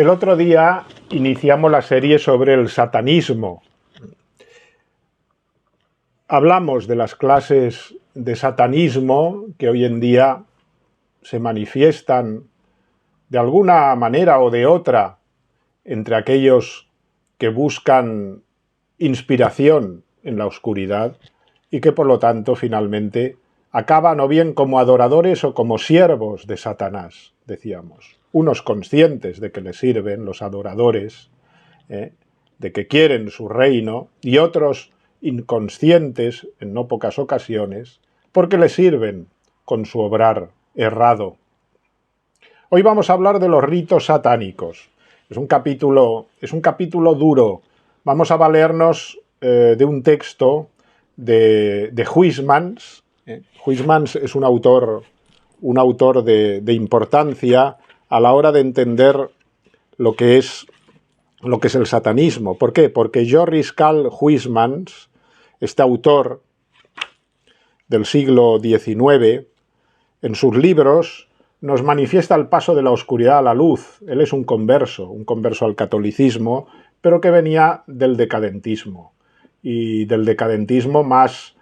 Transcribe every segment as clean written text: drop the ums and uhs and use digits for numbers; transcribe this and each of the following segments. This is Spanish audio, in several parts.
El otro día iniciamos la serie sobre el satanismo. Hablamos de las clases de satanismo que hoy en día se manifiestan de alguna manera o de otra entre aquellos que buscan inspiración en la oscuridad y que por lo tanto finalmente acaban o bien como adoradores o como siervos de Satanás, decíamos. Unos conscientes de que les sirven, los adoradores, de que quieren su reino, y otros inconscientes, en no pocas ocasiones, porque les sirven con su obrar errado. Hoy vamos a hablar de los ritos satánicos. Es un capítulo duro. Vamos a valernos de un texto de Huysmans. Huysmans es un autor de importancia a la hora de entender lo que es el satanismo. ¿Por qué? Porque Joris Karl Huysmans, este autor del siglo XIX, en sus libros nos manifiesta el paso de la oscuridad a la luz. Él es un converso al catolicismo, pero que venía del decadentismo, y del decadentismo más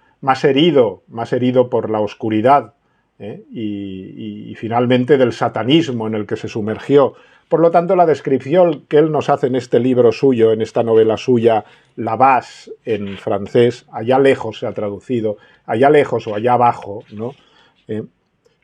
herido por la oscuridad, y finalmente del satanismo en el que se sumergió. Por lo tanto, la descripción que él nos hace en este libro suyo, en esta novela suya, La Base, en francés, allá lejos se ha traducido, allá lejos o allá abajo, ¿no?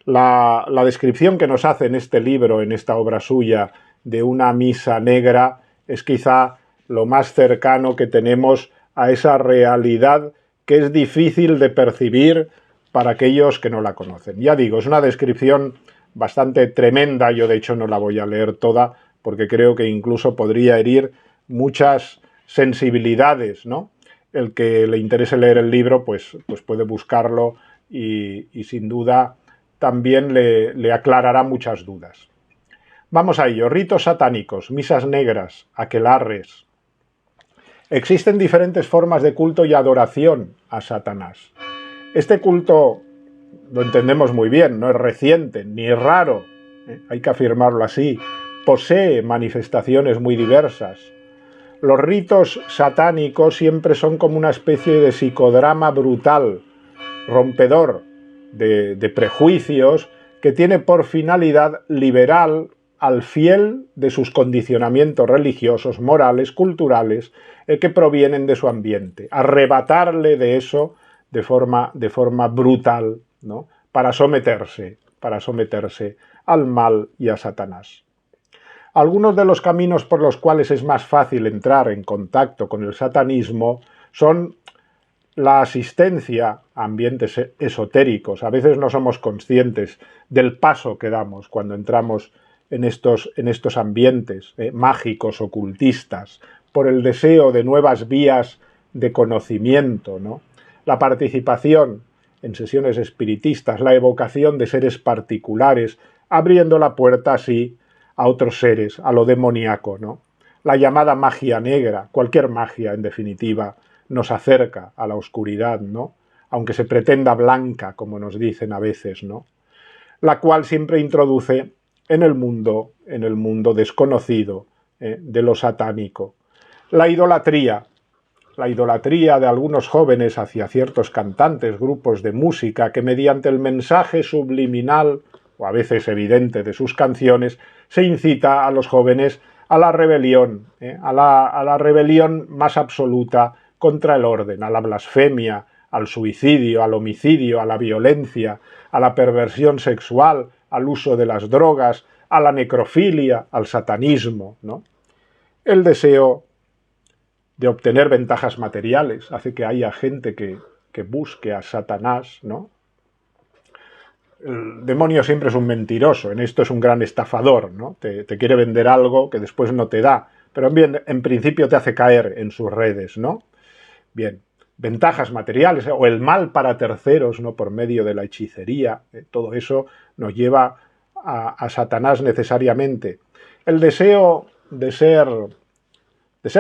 La descripción que nos hace en este libro, en esta obra suya, de una misa negra, es quizá lo más cercano que tenemos a esa realidad que es difícil de percibir para aquellos que no la conocen. Ya digo, es una descripción bastante tremenda. Yo de hecho no la voy a leer toda porque creo que incluso podría herir muchas sensibilidades, ¿no? El que le interese leer el libro pues puede buscarlo y sin duda también le aclarará muchas dudas. Vamos a ello. Ritos satánicos, misas negras, aquelarres. Existen diferentes formas de culto y adoración a Satanás. Este culto lo entendemos muy bien, no es reciente ni es raro, hay que afirmarlo así, posee manifestaciones muy diversas. Los ritos satánicos siempre son como una especie de psicodrama brutal, rompedor de prejuicios, que tiene por finalidad liberar al fiel de sus condicionamientos religiosos, morales, culturales, que provienen de su ambiente, arrebatarle de eso de forma brutal, ¿no? para someterse al mal y a Satanás. Algunos de los caminos por los cuales es más fácil entrar en contacto con el satanismo son la asistencia a ambientes esotéricos. A veces no somos conscientes del paso que damos cuando entramos en estos ambientes mágicos, ocultistas, por el deseo de nuevas vías de conocimiento, ¿no? La participación en sesiones espiritistas, la evocación de seres particulares, abriendo la puerta así a otros seres, a lo demoníaco, ¿no? La llamada magia negra, cualquier magia en definitiva, nos acerca a la oscuridad, ¿no? Aunque se pretenda blanca, como nos dicen a veces, ¿no? La cual siempre introduce en el mundo desconocido de lo satánico. La idolatría de algunos jóvenes hacia ciertos cantantes, grupos de música, que mediante el mensaje subliminal, o a veces evidente, de sus canciones, se incita a los jóvenes a la rebelión, a la rebelión más absoluta contra el orden, a la blasfemia, al suicidio, al homicidio, a la violencia, a la perversión sexual, al uso de las drogas, a la necrofilia, al satanismo, ¿no? El deseo de obtener ventajas materiales hace que haya gente que busque a Satanás, ¿no? El demonio siempre es un mentiroso, en esto es un gran estafador, ¿no? Te quiere vender algo que después no te da, pero bien, en principio te hace caer en sus redes, ¿no? Bien, ventajas materiales o el mal para terceros, ¿no? Por medio de la hechicería, todo eso nos lleva a Satanás necesariamente. El deseo de ser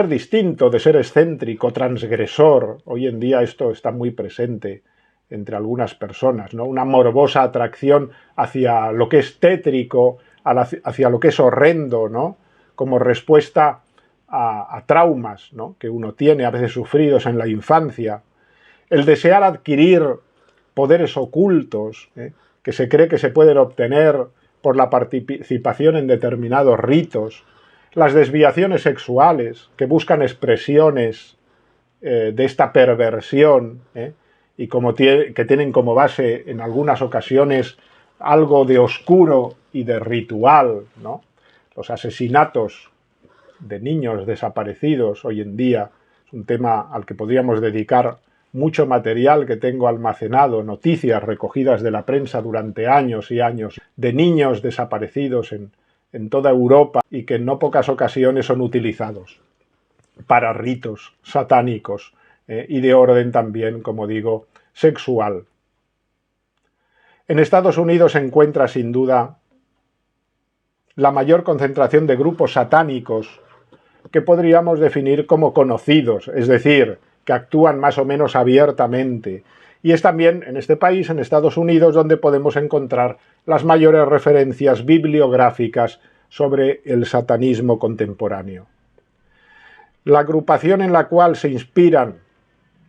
distinto, de ser excéntrico, transgresor. Hoy en día esto está muy presente entre algunas personas, ¿no? Una morbosa atracción hacia lo que es tétrico, hacia lo que es horrendo, ¿no? como respuesta a traumas, ¿no?, que uno tiene, a veces sufridos en la infancia. El desear adquirir poderes ocultos, que se cree que se pueden obtener por la participación en determinados ritos. Las desviaciones sexuales, que buscan expresiones de esta perversión, y que tienen como base en algunas ocasiones algo de oscuro y de ritual, ¿no? Los asesinatos de niños desaparecidos hoy en día es un tema al que podríamos dedicar mucho material que tengo almacenado, noticias recogidas de la prensa durante años y años de niños desaparecidos en toda Europa y que en no pocas ocasiones son utilizados para ritos satánicos y de orden también, como digo, sexual. En Estados Unidos se encuentra sin duda la mayor concentración de grupos satánicos que podríamos definir como conocidos, es decir, que actúan más o menos abiertamente. Y es también en este país, en Estados Unidos, donde podemos encontrar las mayores referencias bibliográficas sobre el satanismo contemporáneo. La agrupación en la cual se inspiran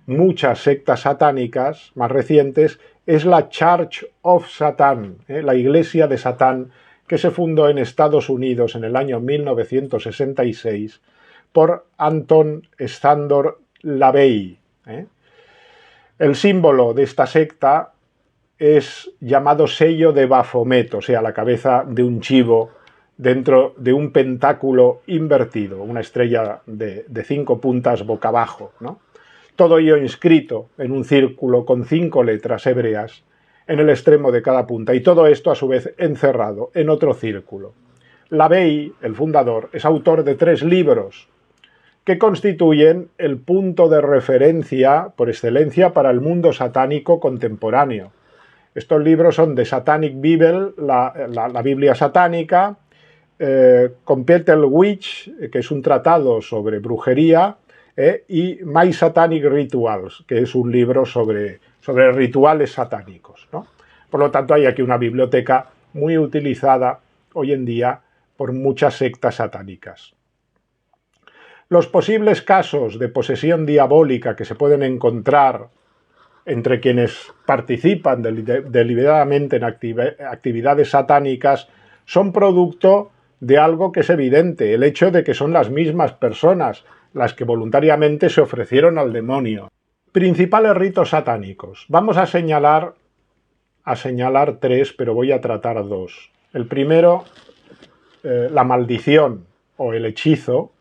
muchas sectas satánicas más recientes es la Church of Satan, la Iglesia de Satán, que se fundó en Estados Unidos en el año 1966 por Anton Szandor LaVey. El símbolo de esta secta es llamado sello de Baphomet, o sea, la cabeza de un chivo dentro de un pentáculo invertido, una estrella de 5 puntas boca abajo, ¿no? Todo ello inscrito en un círculo con 5 letras hebreas en el extremo de cada punta, y todo esto a su vez encerrado en otro círculo. LaVey, el fundador, es autor de 3 libros que constituyen el punto de referencia por excelencia para el mundo satánico contemporáneo. Estos libros son The Satanic Bible, la Biblia satánica, Computer Witch, que es un tratado sobre brujería, y My Satanic Rituals, que es un libro sobre rituales satánicos, ¿no? Por lo tanto, hay aquí una biblioteca muy utilizada hoy en día por muchas sectas satánicas. Los posibles casos de posesión diabólica que se pueden encontrar entre quienes participan deliberadamente en actividades satánicas son producto de algo que es evidente, el hecho de que son las mismas personas las que voluntariamente se ofrecieron al demonio. Principales ritos satánicos. Vamos a señalar 3, pero voy a tratar 2. El primero, la maldición o el hechizo,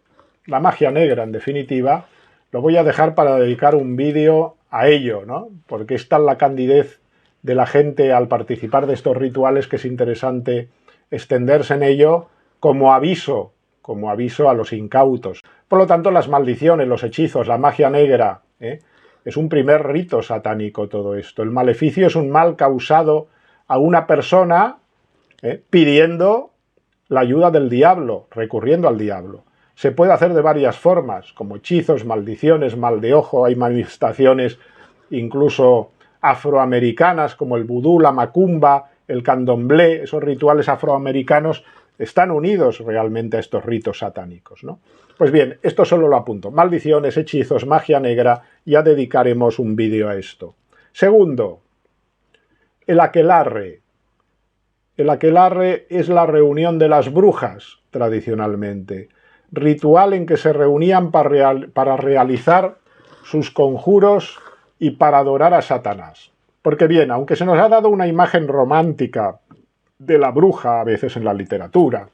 la magia negra en definitiva, lo voy a dejar para dedicar un vídeo a ello, ¿no? Porque está la candidez de la gente al participar de estos rituales que es interesante extenderse en ello como aviso a los incautos. Por lo tanto, las maldiciones, los hechizos, la magia negra, es un primer rito satánico todo esto. El maleficio es un mal causado a una persona pidiendo la ayuda del diablo, recurriendo al diablo. Se puede hacer de varias formas, como hechizos, maldiciones, mal de ojo, hay manifestaciones incluso afroamericanas como el vudú, la macumba, el candomblé, esos rituales afroamericanos están unidos realmente a estos ritos satánicos, ¿no? Pues bien, esto solo lo apunto. Maldiciones, hechizos, magia negra, ya dedicaremos un vídeo a esto. Segundo, el aquelarre. El aquelarre es la reunión de las brujas, tradicionalmente. Ritual en que se reunían para realizar sus conjuros y para adorar a Satanás. Porque bien, aunque se nos ha dado una imagen romántica de la bruja, a veces en la literatura,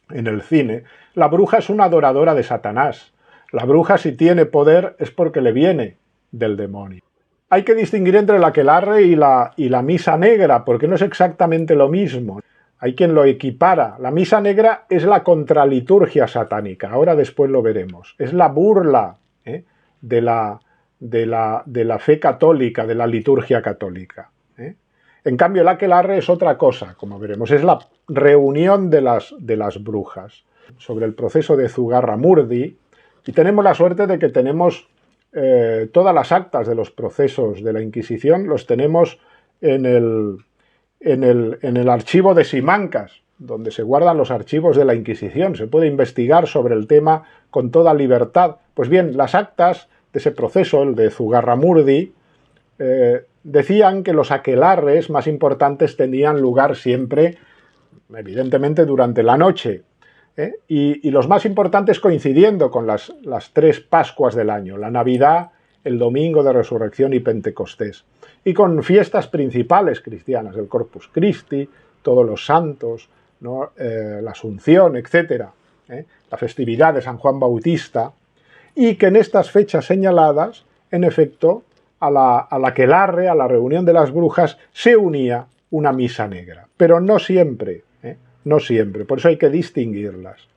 en el cine, la bruja es una adoradora de Satanás. La bruja, si tiene poder, es porque le viene del demonio. Hay que distinguir entre el aquelarre y la misa negra, porque no es exactamente lo mismo. Hay quien lo equipara. La misa negra es la contraliturgia satánica, ahora después lo veremos. Es la burla de la fe católica, de la liturgia católica. En cambio, el aquelarre es otra cosa, como veremos. Es la reunión de las brujas. Sobre el proceso de Zugarramurdi, y tenemos la suerte de que tenemos todas las actas de los procesos de la Inquisición, los tenemos en el archivo de Simancas, donde se guardan los archivos de la Inquisición, se puede investigar sobre el tema con toda libertad. Pues bien, las actas de ese proceso, el de Zugarramurdi, decían que los aquelarres más importantes tenían lugar siempre, evidentemente, durante la noche, y los más importantes coincidiendo con las 3 Pascuas del año, la Navidad, el Domingo de Resurrección y Pentecostés, y con fiestas principales cristianas, el Corpus Christi, todos los santos, ¿no? La Asunción, etc., la festividad de San Juan Bautista, y que en estas fechas señaladas, en efecto, a la aquelarre, a la reunión de las brujas, se unía una misa negra, pero no siempre, no siempre, por eso hay que distinguirlas.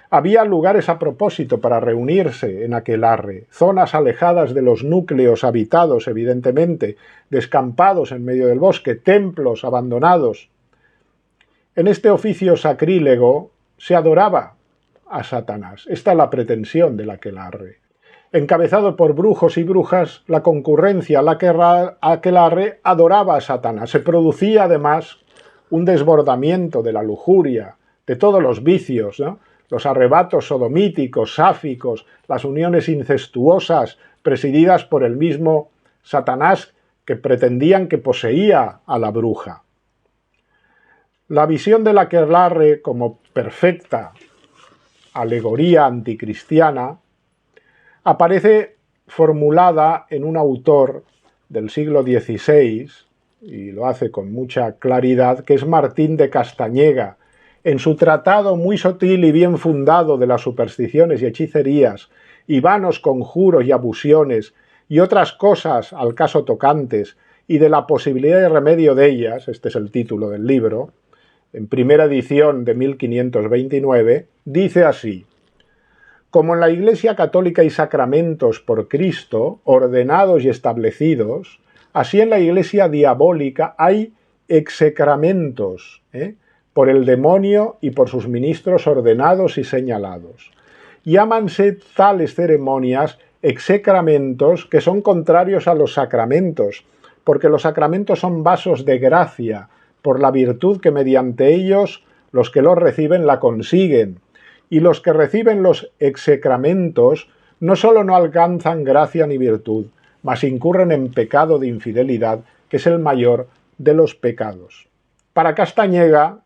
Había lugares a propósito para reunirse en aquelarre, zonas alejadas de los núcleos habitados, evidentemente, descampados en medio del bosque, templos abandonados. En este oficio sacrílego se adoraba a Satanás. Esta es la pretensión del aquelarre. Encabezado por brujos y brujas, la concurrencia al aquelarre adoraba a Satanás. Se producía además un desbordamiento de la lujuria, de todos los vicios, ¿no? Los arrebatos sodomíticos, sáficos, las uniones incestuosas presididas por el mismo Satanás que pretendían que poseía a la bruja. La visión del aquelarre como perfecta alegoría anticristiana aparece formulada en un autor del siglo XVI, y lo hace con mucha claridad, que es Martín de Castañega, en su tratado muy sutil y bien fundado de las supersticiones y hechicerías, y vanos conjuros y abusiones, y otras cosas al caso tocantes, y de la posibilidad de remedio de ellas, este es el título del libro, en primera edición de 1529, dice así: como en la Iglesia católica hay sacramentos por Cristo, ordenados y establecidos, así en la Iglesia diabólica hay execramentos, por el demonio y por sus ministros ordenados y señalados. Llámanse tales ceremonias execramentos que son contrarios a los sacramentos, porque los sacramentos son vasos de gracia, por la virtud que mediante ellos los que los reciben la consiguen, y los que reciben los execramentos no solo no alcanzan gracia ni virtud, mas incurren en pecado de infidelidad, que es el mayor de los pecados. Para Castañega,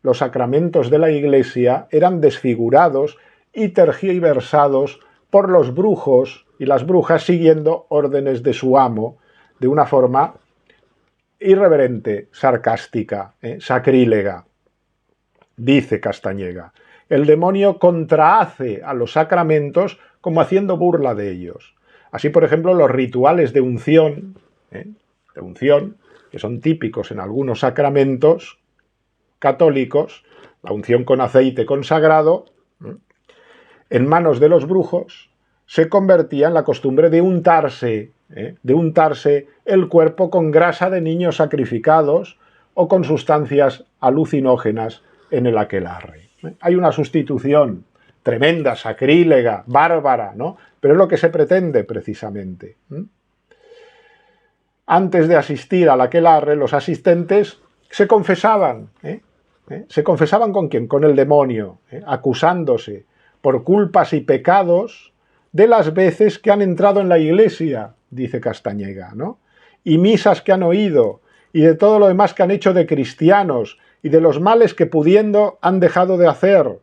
los sacramentos de la Iglesia eran desfigurados y tergiversados por los brujos y las brujas siguiendo órdenes de su amo de una forma irreverente, sarcástica, sacrílega. Dice Castañega: el demonio contrahace a los sacramentos como haciendo burla de ellos. Así, por ejemplo, los rituales de unción, que son típicos en algunos sacramentos católicos, la unción con aceite consagrado, en manos de los brujos, se convertía en la costumbre de untarse el cuerpo con grasa de niños sacrificados o con sustancias alucinógenas en el aquelarre. Hay una sustitución tremenda, sacrílega, bárbara, ¿no? Pero es lo que se pretende precisamente. Antes de asistir al aquelarre, los asistentes se confesaban. ¿Se confesaban con quién? Con el demonio, acusándose por culpas y pecados de las veces que han entrado en la Iglesia, dice Castañega, ¿no? Y misas que han oído, y de todo lo demás que han hecho de cristianos, y de los males que pudiendo han dejado de hacer.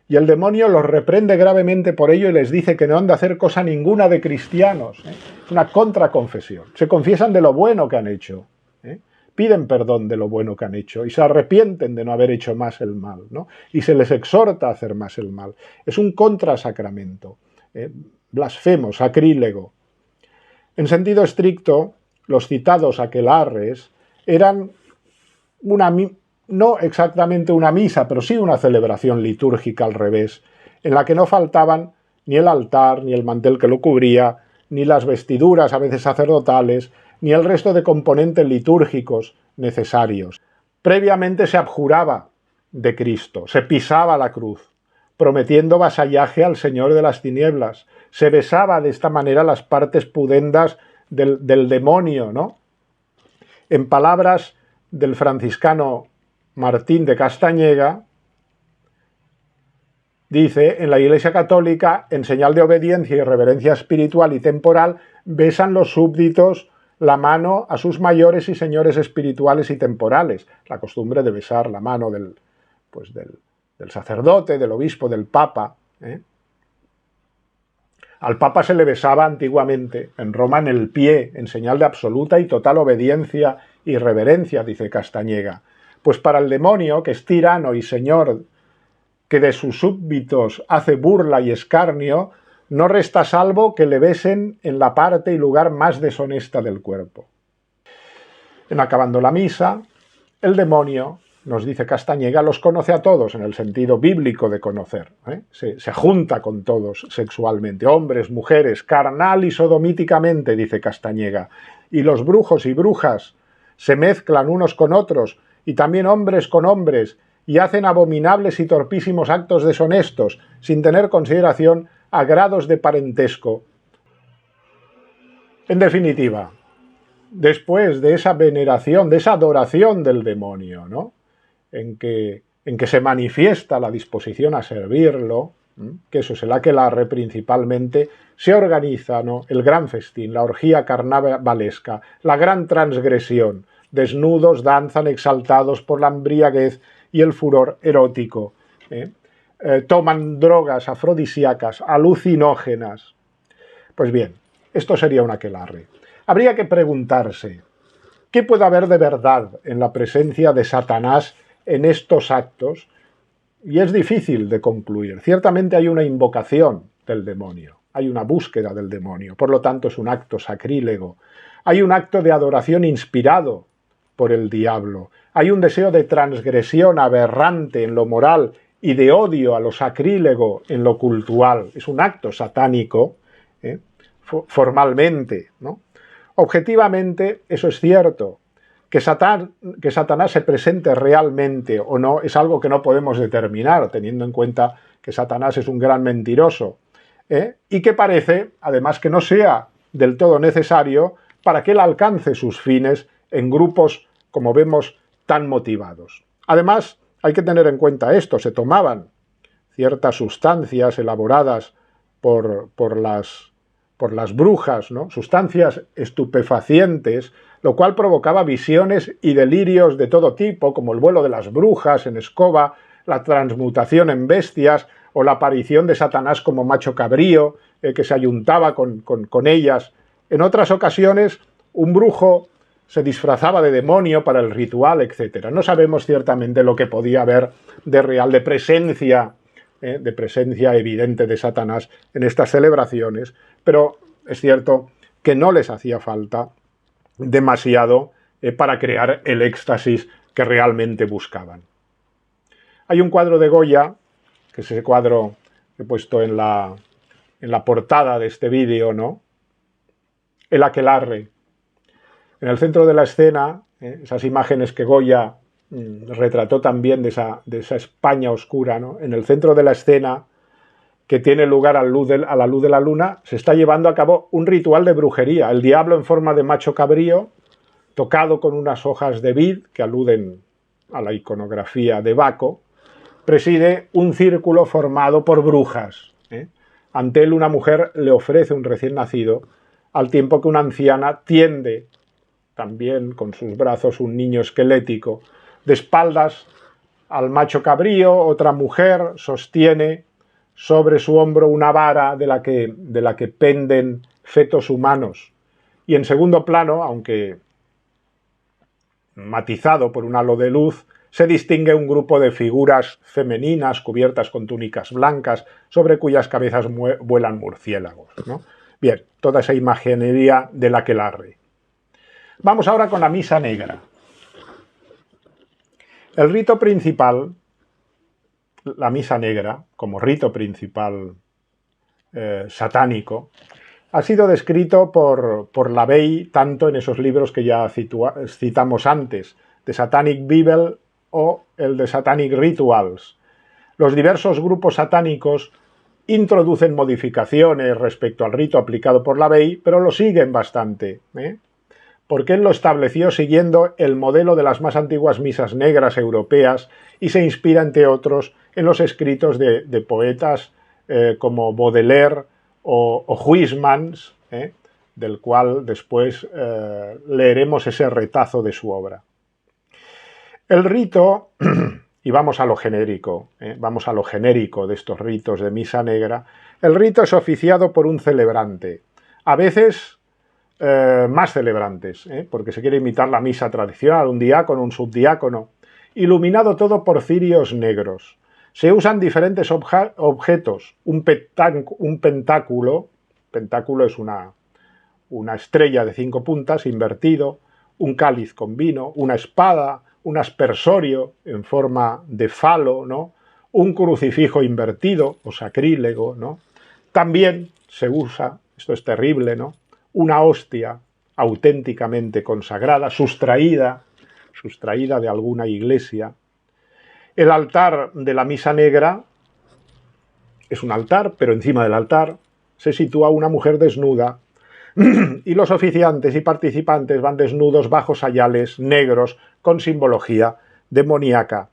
Y el demonio los reprende gravemente por ello y les dice que no han de hacer cosa ninguna de cristianos. Una contraconfesión. Se confiesan de lo bueno que han hecho. Piden perdón de lo bueno que han hecho y se arrepienten de no haber hecho más el mal, ¿no? Y se les exhorta a hacer más el mal. Es un contrasacramento. Blasfemo, sacrílego. En sentido estricto, los citados aquelarres eran no exactamente una misa, pero sí una celebración litúrgica al revés, en la que no faltaban ni el altar, ni el mantel que lo cubría, ni las vestiduras, a veces sacerdotales, ni el resto de componentes litúrgicos necesarios. Previamente se abjuraba de Cristo, se pisaba la cruz, prometiendo vasallaje al Señor de las tinieblas. Se besaba de esta manera las partes pudendas del demonio, ¿no? En palabras del franciscano Martín de Castañega, dice: en la Iglesia Católica, en señal de obediencia y reverencia espiritual y temporal, besan los súbditos la mano a sus mayores y señores espirituales y temporales. La costumbre de besar la mano del sacerdote, del obispo, del papa. Al papa se le besaba antiguamente en Roma en el pie, en señal de absoluta y total obediencia y reverencia, dice Castañega. Pues para el demonio, que es tirano y señor, que de sus súbditos hace burla y escarnio, no resta salvo que le besen en la parte y lugar más deshonesta del cuerpo. En acabando la misa, el demonio, nos dice Castañega, los conoce a todos, en el sentido bíblico de conocer. Se junta con todos sexualmente, hombres, mujeres, carnal y sodomíticamente, dice Castañega. Y los brujos y brujas se mezclan unos con otros, y también hombres con hombres, y hacen abominables y torpísimos actos deshonestos, sin tener consideración a grados de parentesco. En definitiva, después de esa veneración, de esa adoración del demonio, ¿no?, en que se manifiesta la disposición a servirlo, que eso es el aquelarre principalmente, se organiza, ¿no?, el gran festín, la orgía carnavalesca, la gran transgresión. Desnudos danzan exaltados por la embriaguez y el furor erótico. Toman drogas afrodisíacas, alucinógenas. Pues bien, esto sería un aquelarre. Habría que preguntarse, ¿qué puede haber de verdad en la presencia de Satanás en estos actos? Y es difícil de concluir. Ciertamente hay una invocación del demonio, hay una búsqueda del demonio, por lo tanto es un acto sacrílego. Hay un acto de adoración inspirado por el diablo. Hay un deseo de transgresión aberrante en lo moral y de odio a lo sacrílego en lo cultural. Es un acto satánico, formalmente, ¿no? Objetivamente, eso es cierto. Que Satanás se presente realmente o no es algo que no podemos determinar, teniendo en cuenta que Satanás es un gran mentiroso, y que parece, además, que no sea del todo necesario para que él alcance sus fines en grupos, como vemos, tan motivados. Además, hay que tener en cuenta esto: se tomaban ciertas sustancias elaboradas por las brujas, ¿no?, sustancias estupefacientes, lo cual provocaba visiones y delirios de todo tipo, como el vuelo de las brujas en escoba, la transmutación en bestias o la aparición de Satanás como macho cabrío, que se ayuntaba con ellas. En otras ocasiones, un brujo se disfrazaba de demonio para el ritual, etc. No sabemos ciertamente lo que podía haber de real, de presencia evidente de Satanás en estas celebraciones, pero es cierto que no les hacía falta demasiado para crear el éxtasis que realmente buscaban. Hay un cuadro de Goya, que es ese cuadro que he puesto en la portada de este vídeo, ¿no?, el aquelarre. En el centro de la escena, esas imágenes que Goya retrató también de esa España oscura, ¿no?, en el centro de la escena, que tiene lugar a la luz de la luna, se está llevando a cabo un ritual de brujería. El diablo, en forma de macho cabrío, tocado con unas hojas de vid, que aluden a la iconografía de Baco, preside un círculo formado por brujas. Ante él una mujer le ofrece un recién nacido, al tiempo que una anciana tiende, también con sus brazos, un niño esquelético. De espaldas al macho cabrío, otra mujer sostiene sobre su hombro una vara de la que penden fetos humanos. Y en segundo plano, aunque matizado por un halo de luz, se distingue un grupo de figuras femeninas cubiertas con túnicas blancas, sobre cuyas cabezas vuelan murciélagos, ¿no? Bien, toda esa imaginería del aquelarre. Vamos ahora con la misa negra. El rito principal, la misa negra, como rito principal satánico, ha sido descrito por Lavey tanto en esos libros que ya citamos antes, The Satanic Bible o el de Satanic Rituals. Los diversos grupos satánicos introducen modificaciones respecto al rito aplicado por Lavey, pero lo siguen bastante. porque él lo estableció siguiendo el modelo de las más antiguas misas negras europeas y se inspira, entre otros, en los escritos de poetas como Baudelaire o Huysmans, del cual después leeremos ese retazo de su obra. El rito, y vamos a lo genérico, vamos a lo genérico de estos ritos de misa negra, el rito es oficiado por un celebrante, a veces más celebrantes, porque se quiere imitar la misa tradicional, un diácono, un subdiácono, iluminado todo por cirios negros. Se usan diferentes objetos, un pentáculo es una estrella de 5 puntas invertido, un cáliz con vino, una espada, un aspersorio en forma de falo, ¿no? Un crucifijo invertido o sacrílego, ¿no? También se usa, esto es terrible, ¿no? Una hostia auténticamente consagrada, sustraída de alguna iglesia. El altar de la misa negra es un altar, pero encima del altar se sitúa una mujer desnuda y los oficiantes y participantes van desnudos bajo sayales negros con simbología demoníaca.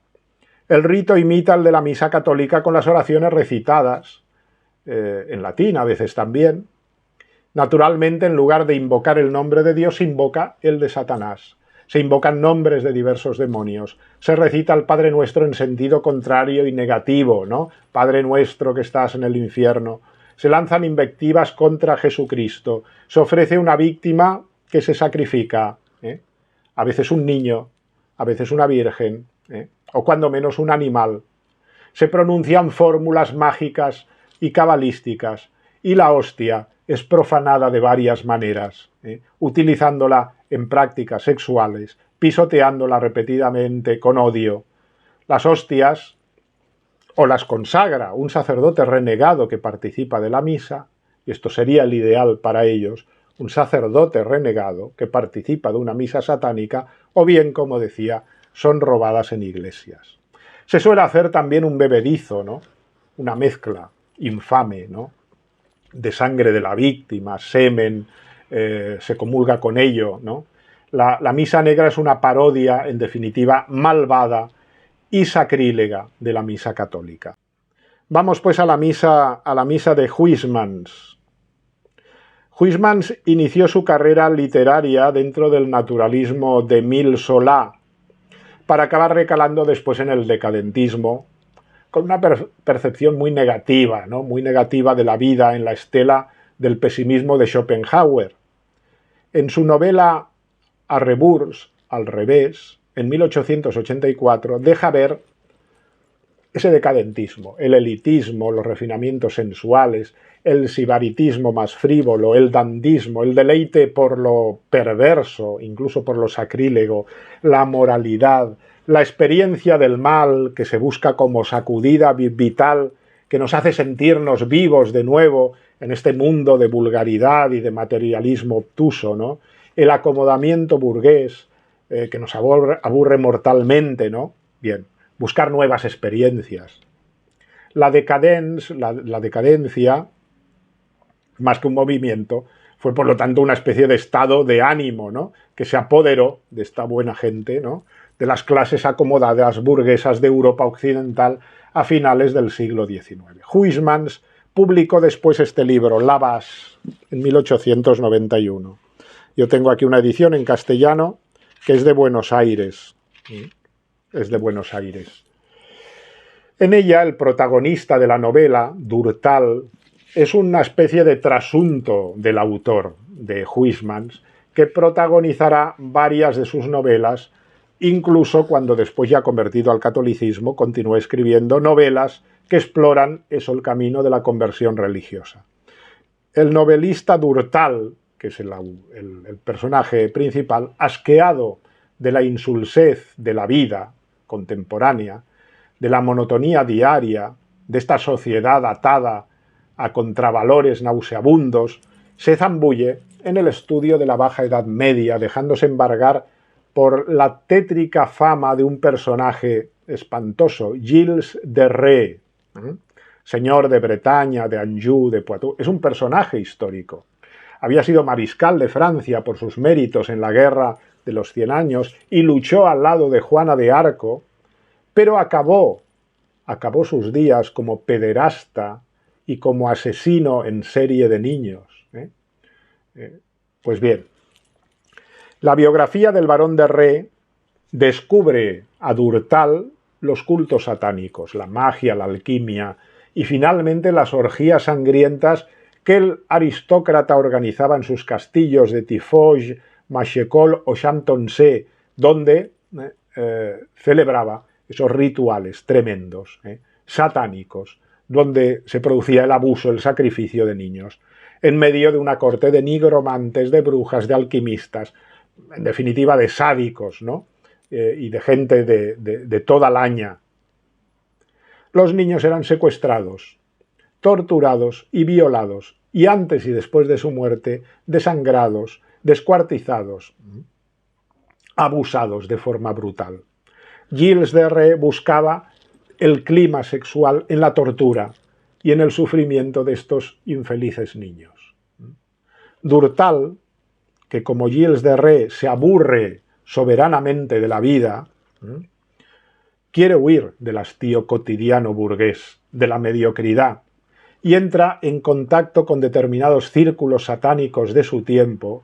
El rito imita el de la misa católica con las oraciones recitadas, en latín a veces también. Naturalmente, en lugar de invocar el nombre de Dios, se invoca el de Satanás. Se invocan nombres de diversos demonios. Se recita el Padre Nuestro en sentido contrario y negativo, ¿no? Padre nuestro que estás en el infierno. Se lanzan invectivas contra Jesucristo. Se ofrece una víctima que se sacrifica. A veces un niño, a veces una virgen, o cuando menos un animal. Se pronuncian fórmulas mágicas y cabalísticas. Y la hostia es profanada de varias maneras, utilizándola en prácticas sexuales, pisoteándola repetidamente con odio. Las hostias o las consagra un sacerdote renegado que participa de la misa, y esto sería el ideal para ellos, un sacerdote renegado que participa de una misa satánica, o bien, como decía, son robadas en iglesias. Se suele hacer también un bebedizo, ¿no? Una mezcla infame, ¿no? De sangre de la víctima, semen, se comulga con ello, ¿no? La misa negra es una parodia, en definitiva, malvada y sacrílega de la misa católica. Vamos pues a la misa de Huysmans. Huysmans inició su carrera literaria dentro del naturalismo de Émile Zola, para acabar recalando después en el decadentismo, con una percepción muy negativa, ¿no? Muy negativa de la vida en la estela del pesimismo de Schopenhauer. En su novela A rebours, al revés, en 1884, deja ver ese decadentismo, el elitismo, los refinamientos sensuales, el sibaritismo más frívolo, el dandismo, el deleite por lo perverso, incluso por lo sacrílego, la moralidad, la experiencia del mal que se busca como sacudida vital, que nos hace sentirnos vivos de nuevo en este mundo de vulgaridad y de materialismo obtuso, ¿no? El acomodamiento burgués, que nos aburre mortalmente, ¿no? Bien, buscar nuevas experiencias. La decadencia, más que un movimiento, fue por lo tanto una especie de estado de ánimo, ¿no? Que se apoderó de esta buena gente, ¿no? De las clases acomodadas burguesas de Europa occidental a finales del siglo XIX. Huysmans publicó después este libro, La Vache, en 1891. Yo tengo aquí una edición en castellano que es de Buenos Aires. Es de Buenos Aires. En ella, el protagonista de la novela, Durtal, es una especie de trasunto del autor, de Huysmans, que protagonizará varias de sus novelas, incluso cuando después ya convertido al catolicismo continúa escribiendo novelas que exploran el camino de la conversión religiosa. El novelista Durtal, que es el personaje principal, asqueado de la insulsez de la vida contemporánea, de la monotonía diaria, de esta sociedad atada a contravalores nauseabundos, se zambulle en el estudio de la Baja Edad Media, dejándose embargar por la tétrica fama de un personaje espantoso, Gilles de Rais, señor de Bretaña, de Anjou, de Poitou. Es un personaje histórico. había sido mariscal de Francia por sus méritos en la guerra de los 100 años y luchó al lado de Juana de Arco, pero acabó sus días como pederasta y como asesino en serie de niños. Pues bien, la biografía del Barón de Rey descubre a Durtal los cultos satánicos, la magia, la alquimia y finalmente las orgías sangrientas que el aristócrata organizaba en sus castillos de Tiffauges, Machecoul o Champtonsé, donde celebraba esos rituales tremendos, satánicos, donde se producía el abuso, el sacrificio de niños, en medio de una corte de nigromantes, de brujas, de alquimistas, en definitiva de sádicos, ¿no? Y de gente de toda laña. Los niños eran secuestrados, torturados y violados, y antes y después de su muerte, desangrados, descuartizados, abusados de forma brutal. Gilles de Rey buscaba el clima sexual en la tortura y en el sufrimiento de estos infelices niños. Durtal, que como Gilles de Rey se aburre soberanamente de la vida, quiere huir del hastío cotidiano burgués, de la mediocridad, y entra en contacto con determinados círculos satánicos de su tiempo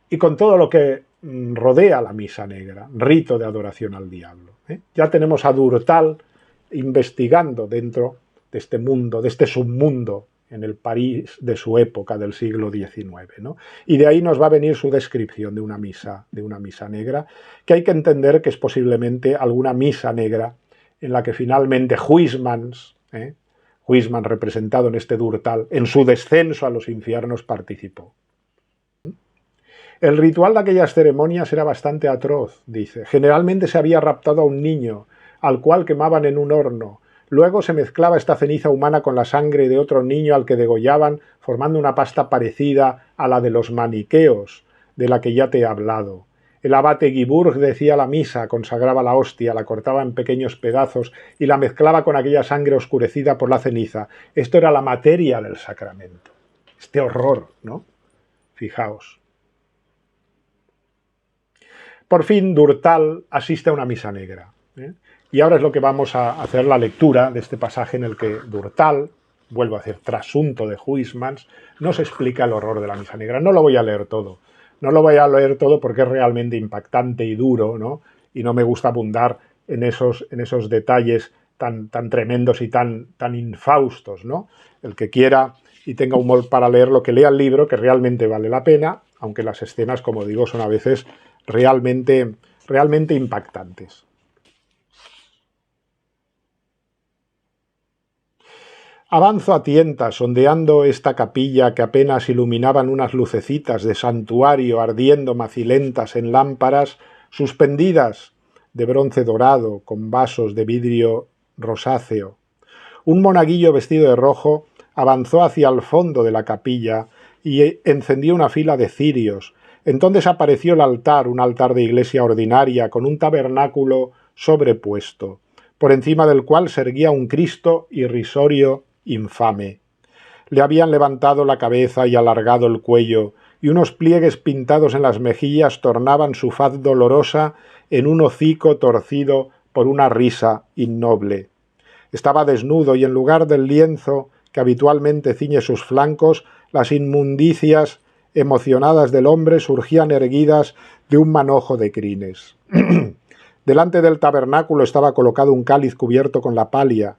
y con todo lo que rodea la misa negra, rito de adoración al diablo. Ya tenemos a Durtal investigando dentro de este mundo, de este submundo en el París de su época, del siglo XIX, ¿no? Y de ahí nos va a venir su descripción de una misa negra, que hay que entender que es posiblemente alguna misa negra en la que finalmente Huysmans, Huysmans representado en este Durtal, en su descenso a los infiernos participó. El ritual de aquellas ceremonias era bastante atroz, dice. Generalmente se había raptado a un niño, al cual quemaban en un horno. Luego se mezclaba esta ceniza humana con la sangre de otro niño al que degollaban, formando una pasta parecida a la de los maniqueos, de la que ya te he hablado. El abate Guibourg decía la misa, consagraba la hostia, la cortaba en pequeños pedazos y la mezclaba con aquella sangre oscurecida por la ceniza. Esto era la materia del sacramento. Este horror, ¿no? Fijaos. Por fin Durtal asiste a una misa negra. Y ahora es lo que vamos a hacer la lectura de este pasaje en el que Durtal, vuelvo a decir, trasunto de Huysmans, nos explica el horror de la misa negra. No lo voy a leer todo. No lo voy a leer todo porque es realmente impactante y duro, ¿no? Y no me gusta abundar en esos detalles tan tremendos y tan infaustos, ¿no? El que quiera y tenga humor para leerlo, que lea el libro, que realmente vale la pena, aunque las escenas, como digo, son a veces realmente impactantes. Avanzo a tientas, sondeando esta capilla que apenas iluminaban unas lucecitas de santuario ardiendo macilentas en lámparas suspendidas de bronce dorado con vasos de vidrio rosáceo. Un monaguillo vestido de rojo avanzó hacia el fondo de la capilla y encendió una fila de cirios. Entonces apareció el altar, un altar de iglesia ordinaria con un tabernáculo sobrepuesto, por encima del cual se erguía un Cristo irrisorio infame. Le habían levantado la cabeza y alargado el cuello, y unos pliegues pintados en las mejillas tornaban su faz dolorosa en un hocico torcido por una risa innoble. Estaba desnudo y en lugar del lienzo que habitualmente ciñe sus flancos, las inmundicias emocionadas del hombre surgían erguidas de un manojo de crines. Delante del tabernáculo estaba colocado un cáliz cubierto con la palia.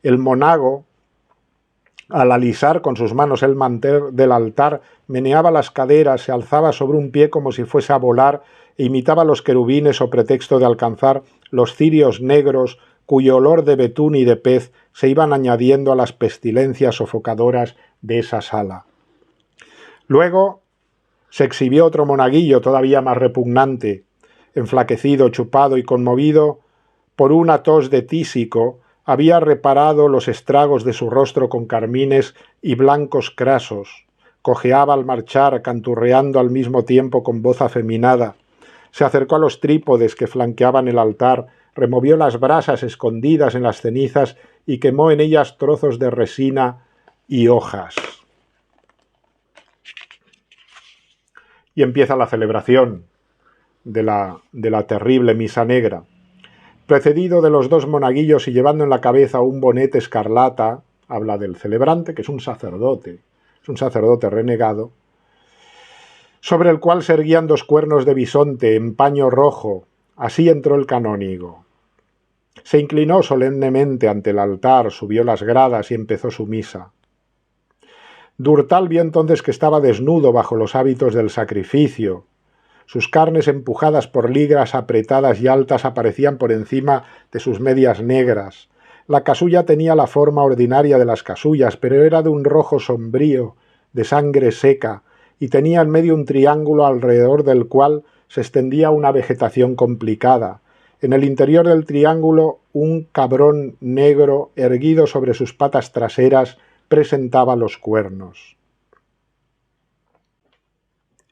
El monago, al alisar con sus manos el mantel del altar, meneaba las caderas, se alzaba sobre un pie como si fuese a volar e imitaba los querubines o pretexto de alcanzar los cirios negros cuyo olor de betún y de pez se iban añadiendo a las pestilencias sofocadoras de esa sala. Luego se exhibió otro monaguillo todavía más repugnante, enflaquecido, chupado y conmovido por una tos de tísico. Había reparado los estragos de su rostro con carmines y blancos crasos. Cojeaba al marchar, canturreando al mismo tiempo con voz afeminada. Se acercó a los trípodes que flanqueaban el altar, removió las brasas escondidas en las cenizas y quemó en ellas trozos de resina y hojas. Y empieza la celebración de la terrible misa negra. Precedido de los dos monaguillos y llevando en la cabeza un bonete escarlata, habla del celebrante, que es un sacerdote renegado, sobre el cual se erguían dos cuernos de bisonte en paño rojo. Así entró el canónigo. Se inclinó solemnemente ante el altar, subió las gradas y empezó su misa. Durtal vio entonces que estaba desnudo bajo los hábitos del sacrificio. Sus carnes empujadas por ligras apretadas y altas aparecían por encima de sus medias negras. La casulla tenía la forma ordinaria de las casullas, pero era de un rojo sombrío, de sangre seca, y tenía en medio un triángulo alrededor del cual se extendía una vegetación complicada. En el interior del triángulo, un cabrón negro, erguido sobre sus patas traseras, presentaba los cuernos.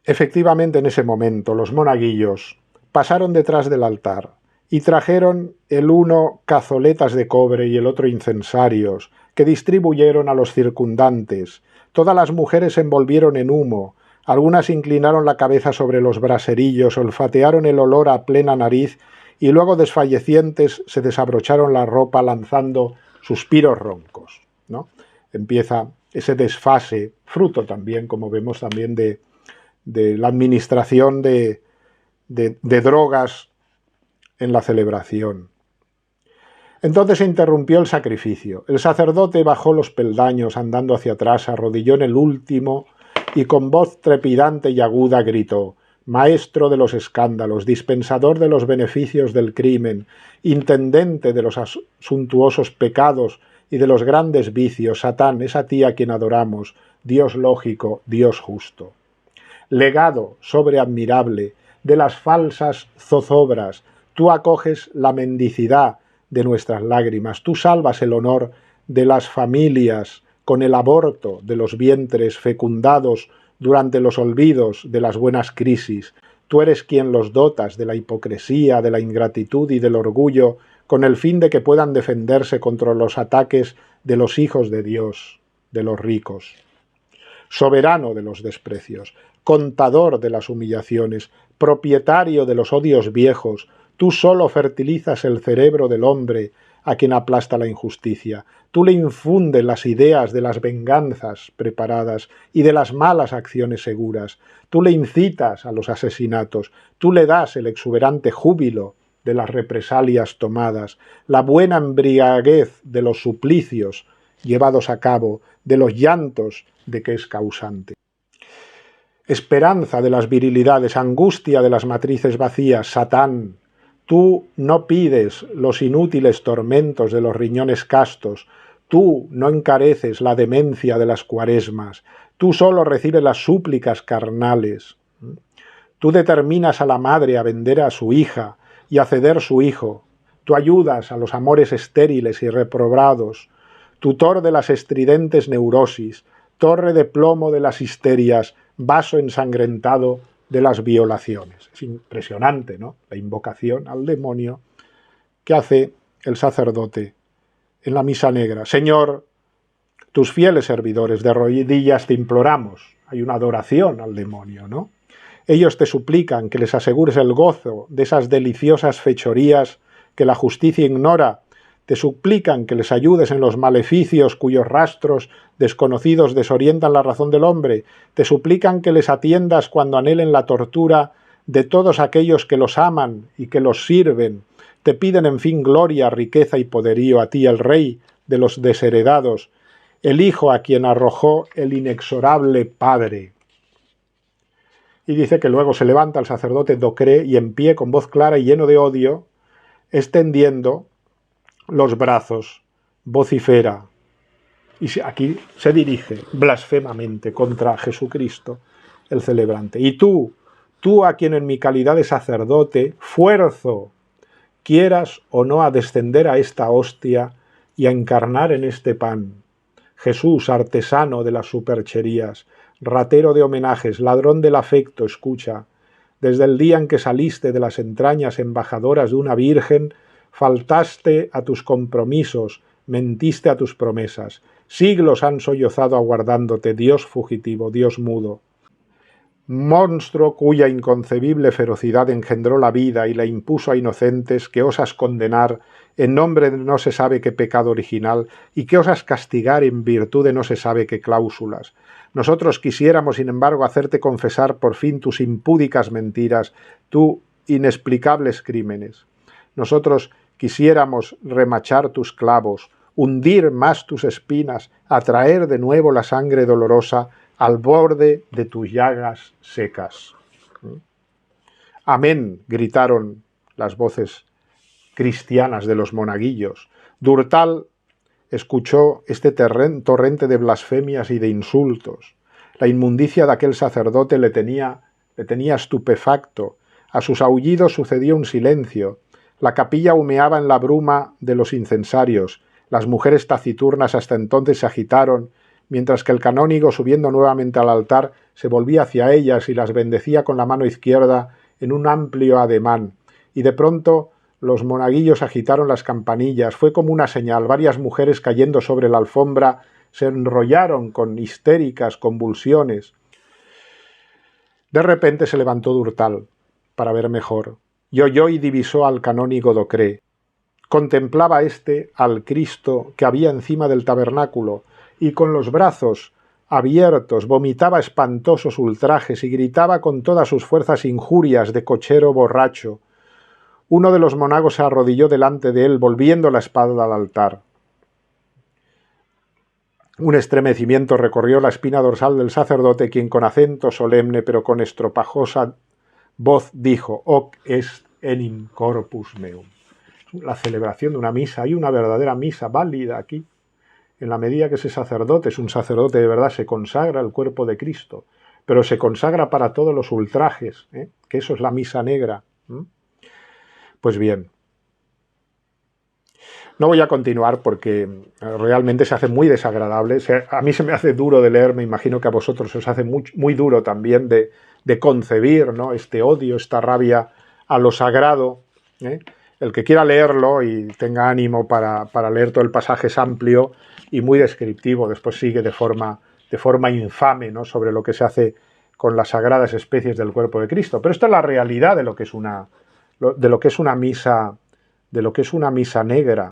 Efectivamente, en ese momento, los monaguillos pasaron detrás del altar y trajeron el uno cazoletas de cobre y el otro incensarios, que distribuyeron a los circundantes. Todas las mujeres se envolvieron en humo, algunas inclinaron la cabeza sobre los braserillos, olfatearon el olor a plena nariz y luego desfallecientes se desabrocharon la ropa lanzando suspiros roncos, ¿no? Empieza ese desfase, fruto también, como vemos también de la administración de drogas en la celebración. Entonces se interrumpió el sacrificio. El sacerdote bajó los peldaños andando hacia atrás, arrodilló en el último y con voz trepidante y aguda gritó: «Maestro de los escándalos, dispensador de los beneficios del crimen, intendente de los suntuosos pecados y de los grandes vicios, Satán, es a ti a quien adoramos, Dios lógico, Dios justo. Legado sobreadmirable de las falsas zozobras, tú acoges la mendicidad de nuestras lágrimas, tú salvas el honor de las familias con el aborto de los vientres fecundados durante los olvidos de las buenas crisis, tú eres quien los dotas de la hipocresía, de la ingratitud y del orgullo, con el fin de que puedan defenderse contra los ataques de los hijos de Dios, de los ricos. Soberano de los desprecios, contador de las humillaciones, propietario de los odios viejos, tú solo fertilizas el cerebro del hombre a quien aplasta la injusticia. Tú le infundes las ideas de las venganzas preparadas y de las malas acciones seguras. Tú le incitas a los asesinatos. Tú le das el exuberante júbilo de las represalias tomadas, la buena embriaguez de los suplicios llevados a cabo, de los llantos de que es causante. Esperanza de las virilidades, angustia de las matrices vacías, Satán, tú no pides los inútiles tormentos de los riñones castos, tú no encareces la demencia de las cuaresmas, tú solo recibes las súplicas carnales. Tú determinas a la madre a vender a su hija y a ceder su hijo, tú ayudas a los amores estériles y reprobados, tutor de las estridentes neurosis, torre de plomo de las histerias, vaso ensangrentado de las violaciones. Es impresionante, ¿no?, la invocación al demonio que hace el sacerdote en la misa negra. Señor, tus fieles servidores de rodillas te imploramos. Hay una adoración al demonio, ¿no? Ellos te suplican que les asegures el gozo de esas deliciosas fechorías que la justicia ignora. Te suplican que les ayudes en los maleficios cuyos rastros desconocidos desorientan la razón del hombre. Te suplican que les atiendas cuando anhelen la tortura de todos aquellos que los aman y que los sirven. Te piden, en fin, gloria, riqueza y poderío a ti, el rey de los desheredados, el hijo a quien arrojó el inexorable Padre. Y dice que luego se levanta el sacerdote Docré y en pie, con voz clara y lleno de odio, extendiendo los brazos, vocifera, y aquí se dirige blasfemamente contra Jesucristo, el celebrante. Y tú a quien en mi calidad de sacerdote fuerzo, quieras o no, a descender a esta hostia y a encarnar en este pan. Jesús, artesano de las supercherías, ratero de homenajes, ladrón del afecto, escucha. Desde el día en que saliste de las entrañas embajadoras de una virgen, faltaste a tus compromisos, mentiste a tus promesas. Siglos han sollozado aguardándote, Dios fugitivo, Dios mudo. monstruo cuya inconcebible ferocidad engendró la vida y la impuso a inocentes, que osas condenar en nombre de no se sabe qué pecado original y que osas castigar en virtud de no se sabe qué cláusulas. Nosotros quisiéramos, sin embargo, hacerte confesar por fin tus impúdicas mentiras, tus inexplicables crímenes. Nosotros quisiéramos remachar tus clavos, hundir más tus espinas, atraer de nuevo la sangre dolorosa al borde de tus llagas secas. Amén, gritaron las voces cristianas de los monaguillos. Durtal escuchó este torrente de blasfemias y de insultos. La inmundicia de aquel sacerdote le tenía estupefacto. A sus aullidos sucedió un silencio. La capilla humeaba en la bruma de los incensarios. Las mujeres taciturnas hasta entonces se agitaron, mientras que el canónigo, subiendo nuevamente al altar, se volvía hacia ellas y las bendecía con la mano izquierda en un amplio ademán. Y de pronto los monaguillos agitaron las campanillas. Fue como una señal. Varias mujeres, cayendo sobre la alfombra, se enrollaron con histéricas convulsiones. De repente se levantó Durtal para ver mejor, y oyó y divisó al canónigo Docré. Contemplaba éste al Cristo que había encima del tabernáculo, y con los brazos abiertos vomitaba espantosos ultrajes y gritaba con todas sus fuerzas injurias de cochero borracho. Uno de los monagos se arrodilló delante de él, volviendo la espalda al altar. Un estremecimiento recorrió la espina dorsal del sacerdote, quien con acento solemne pero con estropajosa voz dijo: «Hoc est enim corpus meum». La celebración de una misa, hay una verdadera misa válida aquí. En la medida que ese sacerdote es un sacerdote de verdad, se consagra al cuerpo de Cristo, pero se consagra para todos los ultrajes, que eso es la misa negra. Pues bien, no voy a continuar porque realmente se hace muy desagradable. A mí se me hace duro de leer, me imagino que a vosotros os hace muy duro también de concebir, ¿no?, este odio, esta rabia a lo sagrado. El que quiera leerlo y tenga ánimo para leer todo el pasaje es amplio y muy descriptivo. Después sigue de forma infame, ¿no?, sobre lo que se hace con las sagradas especies del cuerpo de Cristo. Pero esta es la realidad de lo que es una misa negra.